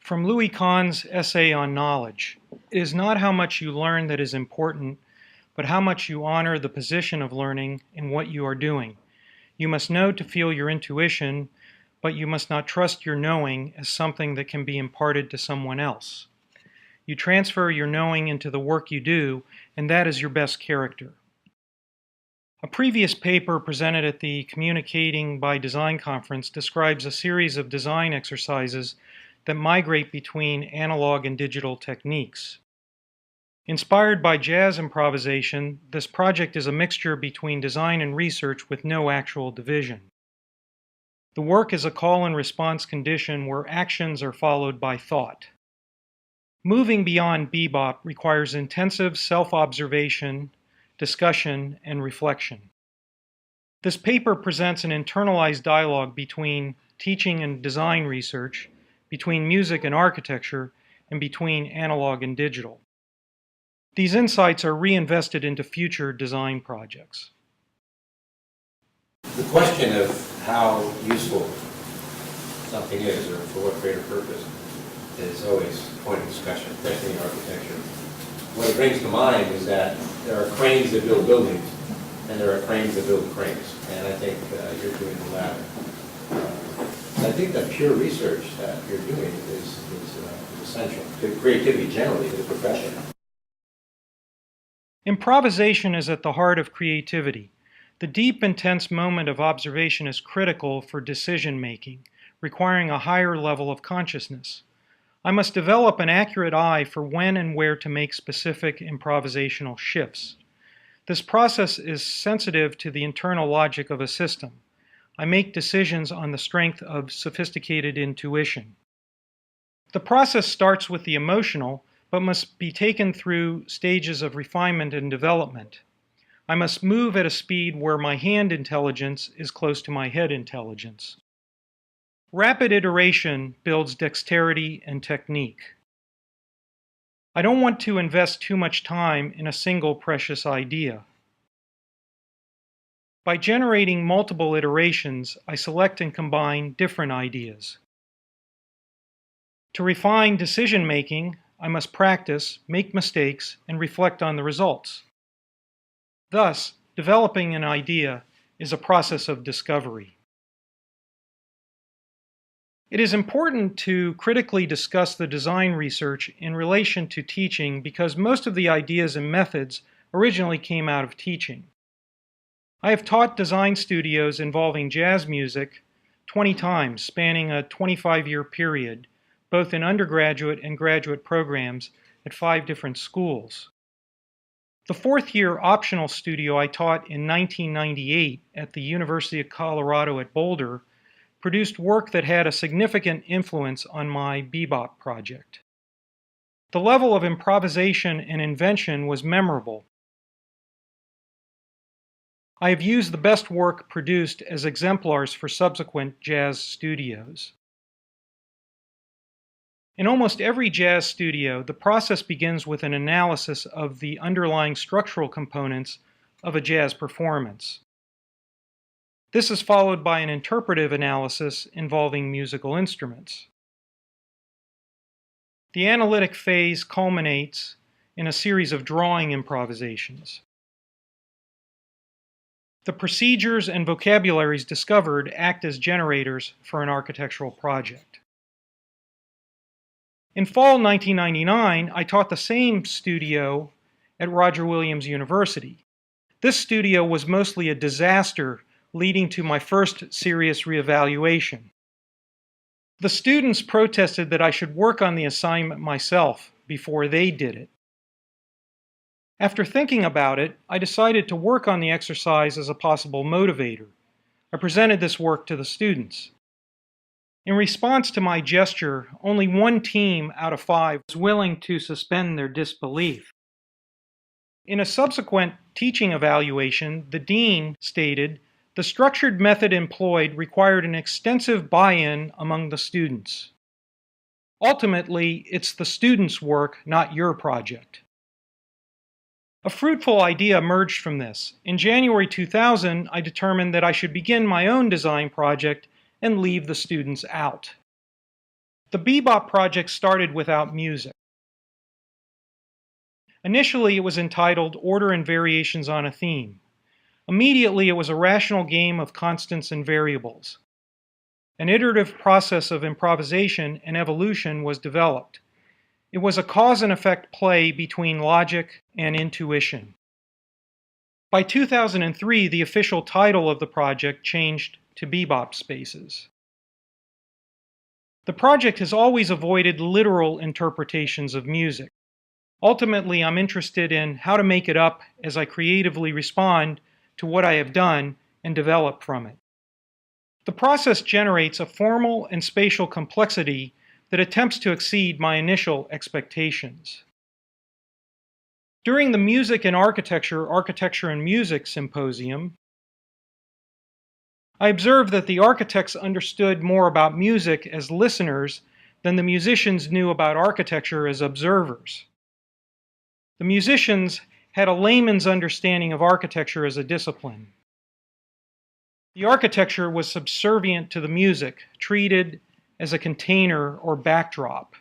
From Louis Kahn's essay on knowledge, it is not how much you learn that is important, but how much you honor the position of learning in what you are doing. You must know to feel your intuition, but you must not trust your knowing as something that can be imparted to someone else. You transfer your knowing into the work you do, and that is your best character. A previous paper presented at the Communicating by Design conference describes a series of design exercises that migrate between analog and digital techniques. Inspired by jazz improvisation, this project is a mixture between design and research with no actual division. The work is a call and response condition where actions are followed by thought. Moving beyond Bebop requires intensive self-observation, discussion, and reflection. This paper presents an internalized dialogue between teaching and design research, between music and architecture, and between analog and digital. These insights are reinvested into future design projects. The question of how useful something is, or for what greater purpose, is always a point of discussion, especially in architecture. What it brings to mind is that there are cranes that build buildings, and there are cranes that build cranes, and I think you're doing the latter. I think that pure research that you're doing is essential to creativity generally, to the profession. Improvisation is at the heart of creativity. The deep, intense moment of observation is critical for decision-making, requiring a higher level of consciousness. I must develop an accurate eye for when and where to make specific improvisational shifts. This process is sensitive to the internal logic of a system. I make decisions on the strength of sophisticated intuition. The process starts with the emotional, but must be taken through stages of refinement and development. I must move at a speed where my hand intelligence is close to my head intelligence. Rapid iteration builds dexterity and technique. I don't want to invest too much time in a single precious idea. By generating multiple iterations, I select and combine different ideas. To refine decision-making, I must practice, make mistakes, and reflect on the results. Thus, developing an idea is a process of discovery. It is important to critically discuss the design research in relation to teaching because most of the ideas and methods originally came out of teaching. I have taught design studios involving jazz music 20 times, spanning a 25-year period, both in undergraduate and graduate programs at 5 different schools. The 4th-year optional studio I taught in 1998 at the University of Colorado at Boulder produced work that had a significant influence on my Bebop project. The level of improvisation and invention was memorable. I have used the best work produced as exemplars for subsequent jazz studios. In almost every jazz studio, the process begins with an analysis of the underlying structural components of a jazz performance. This is followed by an interpretive analysis involving musical instruments. The analytic phase culminates in a series of drawing improvisations. The procedures and vocabularies discovered act as generators for an architectural project. In fall 1999, I taught the same studio at Roger Williams University. This studio was mostly a disaster, leading to my first serious reevaluation. The students protested that I should work on the assignment myself before they did it. After thinking about it, I decided to work on the exercise as a possible motivator. I presented this work to the students. In response to my gesture, only 1 team out of 5 was willing to suspend their disbelief. In a subsequent teaching evaluation, the dean stated, "The structured method employed required an extensive buy-in among the students. Ultimately, it's the students' work, not your project." A fruitful idea emerged from this. In January 2000, I determined that I should begin my own design project and leave the students out. The Bebop project started without music. Initially, it was entitled Order and Variations on a Theme. Immediately, it was a rational game of constants and variables. An iterative process of improvisation and evolution was developed. It was a cause and effect play between logic and intuition. By 2003, the official title of the project changed to Bebop Spaces. The project has always avoided literal interpretations of music. Ultimately, I'm interested in how to make it up as I creatively respond to what I have done and develop from it. The process generates a formal and spatial complexity that attempts to exceed my initial expectations. During the Music and Architecture, Architecture and Music Symposium, I observed that the architects understood more about music as listeners than the musicians knew about architecture as observers. The musicians had a layman's understanding of architecture as a discipline. The architecture was subservient to the music, treated as a container or backdrop.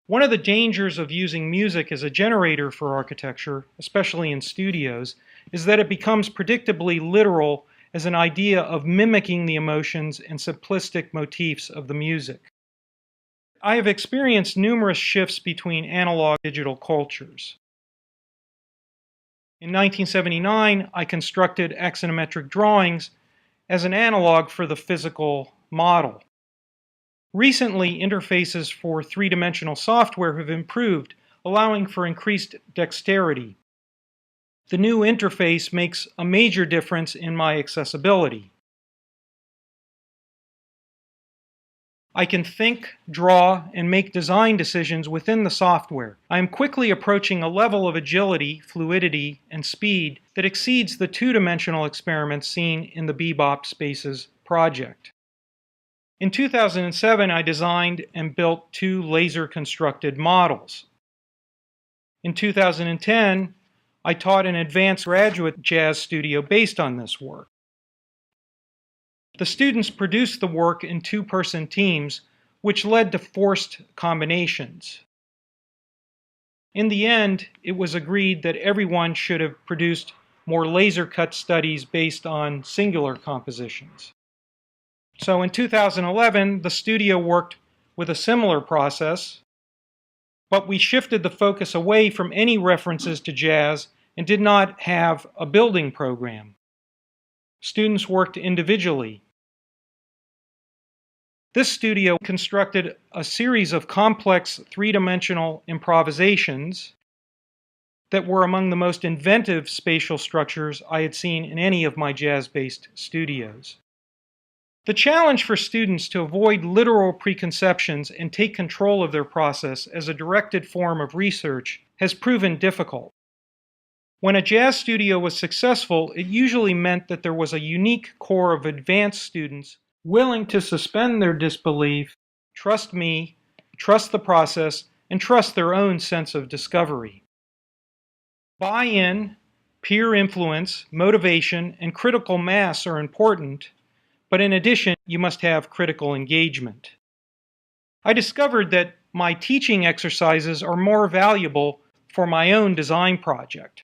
One of the dangers of using music as a generator for architecture, especially in studios, is that it becomes predictably literal as an idea of mimicking the emotions and simplistic motifs of the music. I have experienced numerous shifts between analog and digital cultures. In 1979, I constructed axonometric drawings as an analog for the physical model. Recently, interfaces for three-dimensional software have improved, allowing for increased dexterity. The new interface makes a major difference in my accessibility. I can think, draw, and make design decisions within the software. I am quickly approaching a level of agility, fluidity, and speed that exceeds the two-dimensional experiments seen in the Bebop Spaces project. In 2007, I designed and built 2 laser-constructed models. In 2010, I taught an advanced graduate jazz studio based on this work. The students produced the work in 2-person teams, which led to forced combinations. In the end, it was agreed that everyone should have produced more laser-cut studies based on singular compositions. So in 2011, the studio worked with a similar process, but we shifted the focus away from any references to jazz and did not have a building program. Students worked individually. This studio constructed a series of complex 3-dimensional improvisations that were among the most inventive spatial structures I had seen in any of my jazz-based studios. The challenge for students to avoid literal preconceptions and take control of their process as a directed form of research has proven difficult. When a jazz studio was successful, it usually meant that there was a unique core of advanced students willing to suspend their disbelief, trust me, trust the process, and trust their own sense of discovery. Buy-in, peer influence, motivation, and critical mass are important, but in addition, you must have critical engagement. I discovered that my teaching exercises are more valuable for my own design project.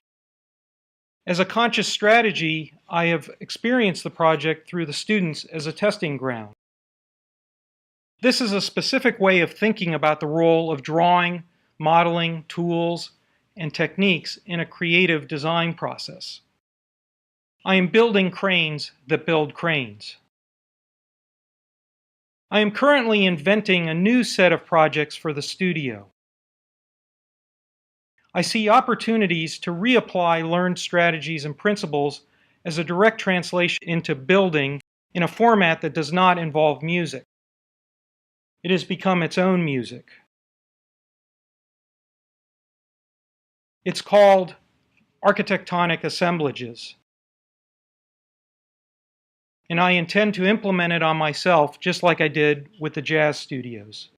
As a conscious strategy, I have experienced the project through the students as a testing ground. This is a specific way of thinking about the role of drawing, modeling, tools, and techniques in a creative design process. I am building cranes that build cranes. I am currently inventing a new set of projects for the studio. I see opportunities to reapply learned strategies and principles as a direct translation into building in a format that does not involve music. It has become its own music. It's called architectonic assemblages. And I intend to implement it on myself just like I did with the jazz studios.